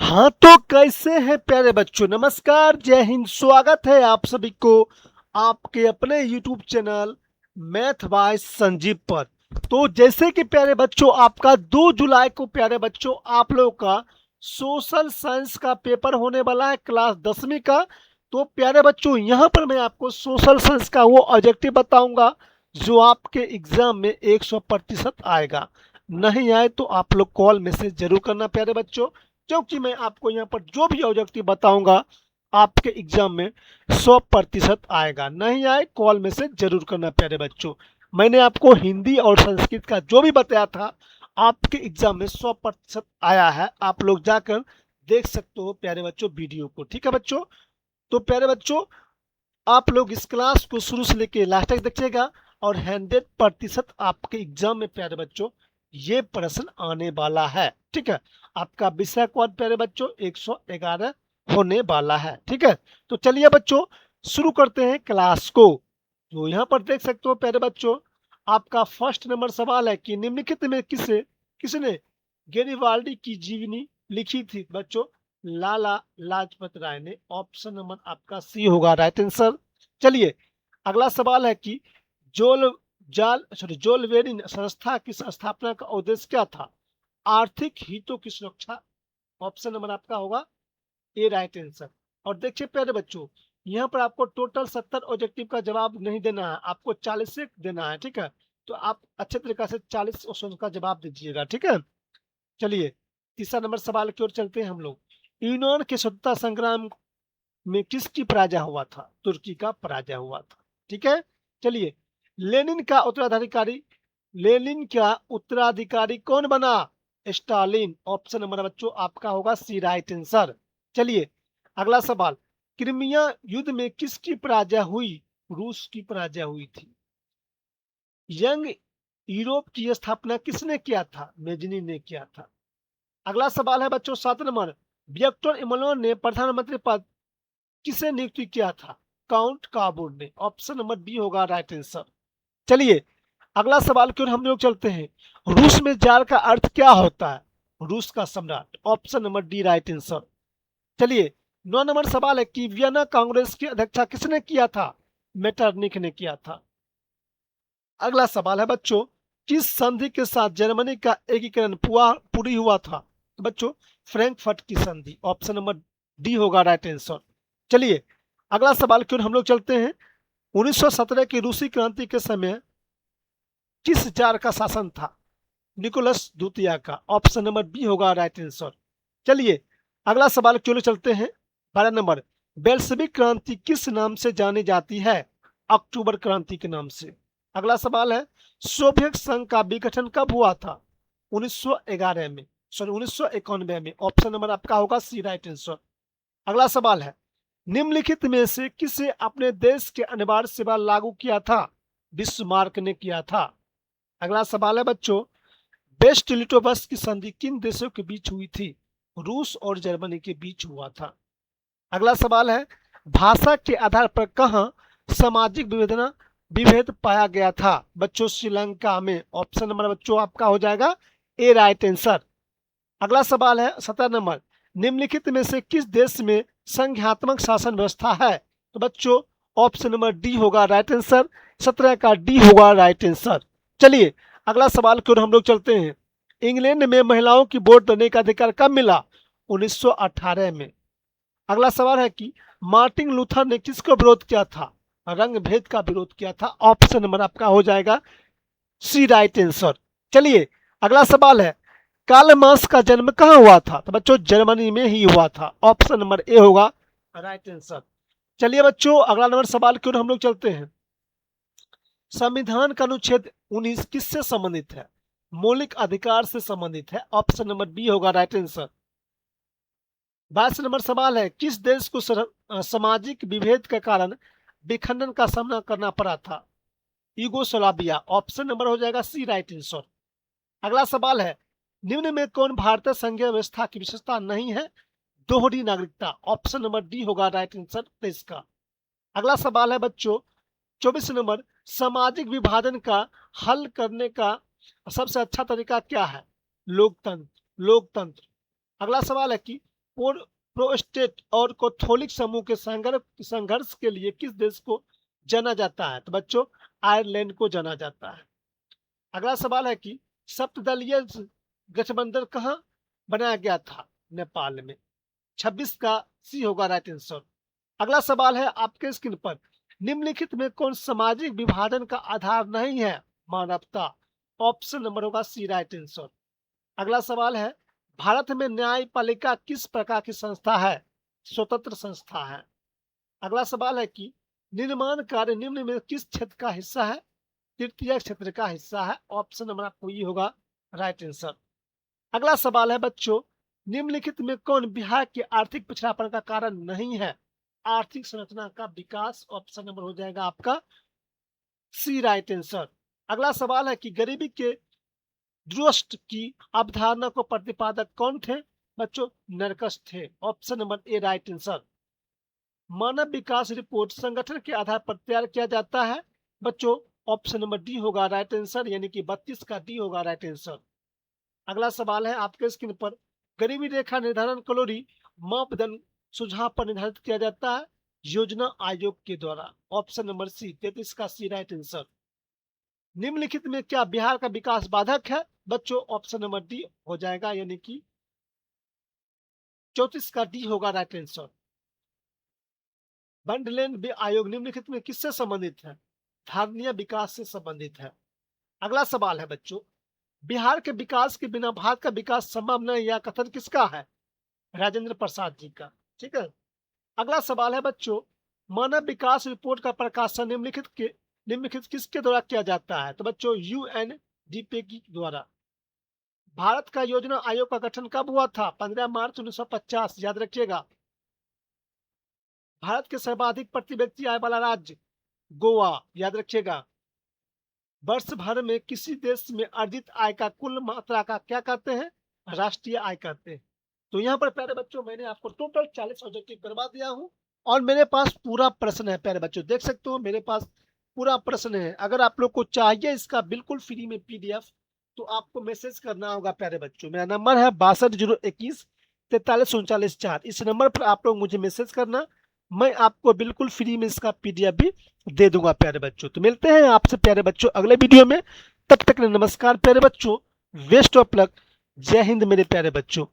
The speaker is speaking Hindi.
हाँ तो कैसे हैं प्यारे बच्चों। नमस्कार, जय हिंद। स्वागत है आप सभी को आपके अपने YouTube channel math bye Sanjeev पर। तो जैसे कि प्यारे बच्चों आपका 2 जुलाई को प्यारे बच्चों आप लोगों का सोशल साइंस का पेपर होने वाला है क्लास 10वीं का। तो प्यारे बच्चों यहाँ पर मैं आपको सोशल साइंस का वो ऑब्जेक्टिव बताऊंगा जो आपके एग्जाम में 100% आएगा। नहीं आए तो आप लोग कॉल मैसेज जरूर करना प्यारे बच्चों, क्योंकि मैं आपको यहाँ पर जो भी ऑब्जेक्टिव बताऊंगा आपके एग्जाम में 100% आएगा। नहीं आए कॉल मैसेज जरूर करना प्यारे बच्चों। मैंने आपको हिंदी और संस्कृत का जो भी बताया था आपके एग्जाम में 100% आया है। आप लोग जाकर देख सकते हो प्यारे बच्चों वीडियो को। ठीक है बच्चों। तो प्यारे बच्चों आप लोग इस क्लास को शुरू से लेके लास्ट तक देखिएगा और 100% आपके एग्जाम में प्यारे बच्चों ये प्रश्न आने वाला है। ठीक है। आपका विषय कोड प्यारे बच्चों 111 होने वाला है। ठीक है। तो चलिए बच्चों शुरू करते हैं क्लास को। तो यहाँ पर देख सकते हो प्यारे बच्चों आपका फर्स्ट नंबर सवाल है कि निम्नलिखित में किसने गेरिबाल्डी की जीवनी लिखी थी बच्चों। लाला लाजपत राय ने। ऑप्शन नंबर आपका सी होगा राइट आंसर। चलिए अगला सवाल है कि जोलवेरी संस्था की स्थापना का उद्देश्य क्या था। आर्थिक हितों की सुरक्षा। ऑप्शन नंबर आपका होगा ए राइट आंसर। और देखिए प्यारे बच्चों यहाँ पर आपको टोटल 70 ऑब्जेक्टिव का जवाब नहीं देना है, आपको 40 से देना है। ठीक है। तो आप अच्छे तरीके से 40 क्वेश्चन का जवाब दीजिएगा। ठीक है। चलिए तीसरा नंबर सवाल की ओर चलते हैं हम लोग। यूनान के स्वतंत्रता संग्राम में किसकी पराजय हुआ था। तुर्की का पराजय हुआ था। ठीक है। चलिए लेनिन का उत्तराधिकारी कौन बना। स्टालिन। ऑप्शन नंबर बच्चों आपका होगा सी राइट आंसर। चलिए अगला सवाल। क्रिमिया युद्ध में किसकी पराजय हुई। रूस की पराजय हुई थी। यंग यूरोप की स्थापना किसने किया था। मेजनी ने किया था। अगला सवाल है बच्चों 7 नंबर। विक्टर इमैनुअल ने प्रधानमंत्री पद किसे नियुक्त किया था। काउंट काबूल ने। ऑप्शन नंबर बी होगा राइट आंसर। चलिए अगला सवाल की ओर हम लोग चलते हैं। रूस में जार का अर्थ क्या होता है। रूस का सम्राट। Option number D right answer. चलिए 9 नंबर सवाल है कि वियना कांग्रेस की अध्यक्षता किसने किया था। मेटरनिक ने किया था। अगला सवाल है बच्चों किस संधि के साथ जर्मनी का एकीकरण पूरी हुआ था। तो बच्चों फ्रैंकफर्ट की संधि। ऑप्शन नंबर डी होगा राइट आंसर। चलिए अगला सवाल की ओर हम लोग चलते हैं। 1917 की रूसी क्रांति के समय किस जार का शासन था। निकोलस द्वितीय का। ऑप्शन नंबर बी होगा राइट आंसर। चलिए अगला सवाल की ओर चलते हैं। 12 नंबर। बेल्शेविक क्रांति किस नाम से जानी जाती है। अक्टूबर क्रांति के नाम से। अगला सवाल है सोवियत संघ का विघटन कब हुआ था। 1911 में 1991 में। ऑप्शन नंबर आपका होगा सी राइट आंसर। अगला सवाल है निम्नलिखित में से किसे अपने देश के अनिवार्य सेवा लागू किया था। बिस्मार्क ने किया था। अगला सवाल है बच्चों वेस्ट लिटोवस की संधि किन देशों के बीच हुई थी। रूस और जर्मनी के बीच हुआ था। अगला सवाल है भाषा के आधार पर कहाँ सामाजिक विभेद पाया गया था। बच्चों श्रीलंका में। ऑप्शन नंबर बच्चों आपका हो जाएगा ए राइट आंसर। अगला सवाल है 17 नंबर। निम्नलिखित में से किस देश में संघात्मक शासन व्यवस्था है। तो बच्चों ऑप्शन नंबर डी होगा राइट आंसर। 17 का डी होगा राइट आंसर। चलिए अगला सवाल की ओर हम लोग चलते हैं। इंग्लैंड में महिलाओं की वोट देने का अधिकार कब मिला। 1918 में। अगला सवाल है कि मार्टिन लूथर ने किसका विरोध किया था। रंग भेद का विरोध किया था। ऑप्शन नंबर आपका हो जाएगा सी राइट आंसर। चलिए अगला सवाल है कार्ल मार्क्स का जन्म कहाँ हुआ था। तो बच्चों जर्मनी में ही हुआ था। ऑप्शन नंबर ए होगा राइट आंसर। चलिए बच्चों अगला नंबर सवाल की ओर हम लोग चलते हैं। संविधान का अनुच्छेद 19 किससे संबंधित है। मौलिक अधिकार से संबंधित है। ऑप्शन नंबर बी होगा राइट आंसर। 22 नंबर सवाल है किस देश को सामाजिक विभेद के कारण विखंडन का सामना करना पड़ा था। यूगोस्लाविया। ऑप्शन नंबर हो जाएगा सी राइट आंसर। अगला सवाल है निम्न में कौन भारतीय संघीय व्यवस्था की विशेषता नहीं है। दोहरी नागरिकता। ऑप्शन नंबर डी होगा राइट आंसर 23 का। अगला सवाल है बच्चों 24 नंबर। सामाजिक विभाजन का हल करने का सबसे अच्छा तरीका क्या है। लोकतंत्र। अगला सवाल है कि प्रोस्टेट और कैथोलिक समूह के संघर्ष के लिए किस देश को जाना जाता है? तो बच्चों आयरलैंड को जाना जाता है। अगला सवाल है कि सप्तदलीय गठबंधन कहाँ बनाया गया था? नेपाल में। 26 का सी होगा राइट आंसर। अगला सवाल है आपके स्क्रीन पर, निम्नलिखित में कौन सामाजिक विभाजन का आधार नहीं है? मानवता। ऑप्शन नंबर होगा सी राइट आंसर। अगला सवाल है, भारत में न्यायपालिका किस प्रकार की संस्था है? स्वतंत्र संस्था है। अगला सवाल है कि निर्माण कार्य निम्न में किस क्षेत्र का हिस्सा है? तृतीय क्षेत्र का हिस्सा है। ऑप्शन नंबर आपको ये होगा राइट आंसर। अगला सवाल है बच्चों, निम्नलिखित में कौन बिहार के आर्थिक पिछड़ापन का कारण नहीं है? आर्थिक संरचना का विकास। ऑप्शन नंबर हो जाएगा आपका सी राइट आंसर। अगला सवाल है कि गरीबी के दृष्ट की अवधारणा को प्रतिपादक कौन थे? बच्चों नरकस थे। Option number A right answer. Manav Vikas report संगठन के आधार पर तैयार किया जाता है? बच्चों ऑप्शन नंबर डी होगा राइट आंसर, यानी कि 32 का डी होगा राइट आंसर। अगला सवाल है आपके स्क्रीन पर, गरीबी रेखा निर्धारण कैलोरी मापदंड सुझाव पर निर्धारित किया जाता है? योजना आयोग के द्वारा। ऑप्शन नंबर सी 33 का सी राइट आंसर। निम्नलिखित में क्या बिहार का विकास बाधक है? बच्चों ऑप्शन नंबर डी हो जाएगा, यानी कि 34 का डी होगा राइट आंसर। बंडलैंड आयोग निम्नलिखित में किससे संबंधित है? धारणीय विकास से संबंधित है। अगला सवाल है बच्चों, बिहार के विकास के बिना भारत का विकास संभव नहीं, यह कथन किसका है? राजेंद्र प्रसाद जी का। ठीक है। अगला सवाल है बच्चों, मानव विकास रिपोर्ट का प्रकाशन निम्नलिखित किसके द्वारा किया जाता है? तो बच्चों यूएनडीपी के द्वारा। भारत का योजना आयोग का गठन कब हुआ था? 15 मार्च 1950, याद रखिएगा। भारत के सर्वाधिक प्रति व्यक्ति आय वाला राज्य गोवा, याद रखिएगा। वर्ष भर में किसी देश में अर्जित आय का कुल मात्रा का क्या कहते हैं? राष्ट्रीय आय कहते हैं। तो यहाँ पर प्यारे बच्चों मैंने आपको टोटल 40 ऑब्जेक्टिव करवा दिया हूँ और मेरे पास पूरा प्रश्न है। प्यारे बच्चों देख सकते हो मेरे पास पूरा प्रश्न है। अगर आप लोग को चाहिए इसका बिल्कुल फ्री में पीडीएफ तो आपको मैसेज करना होगा। प्यारे बच्चों मेरा नंबर है 620121 4339 इस नंबर पर आप लोग मुझे मैसेज करना, मैं आपको बिल्कुल फ्री में इसका पीडीएफ भी दे दूंगा। प्यारे बच्चों तो मिलते हैं आपसे प्यारे बच्चों अगले वीडियो में। तब तक नमस्कार प्यारे बच्चों, बेस्ट ऑफ लक, जय हिंद मेरे प्यारे बच्चों।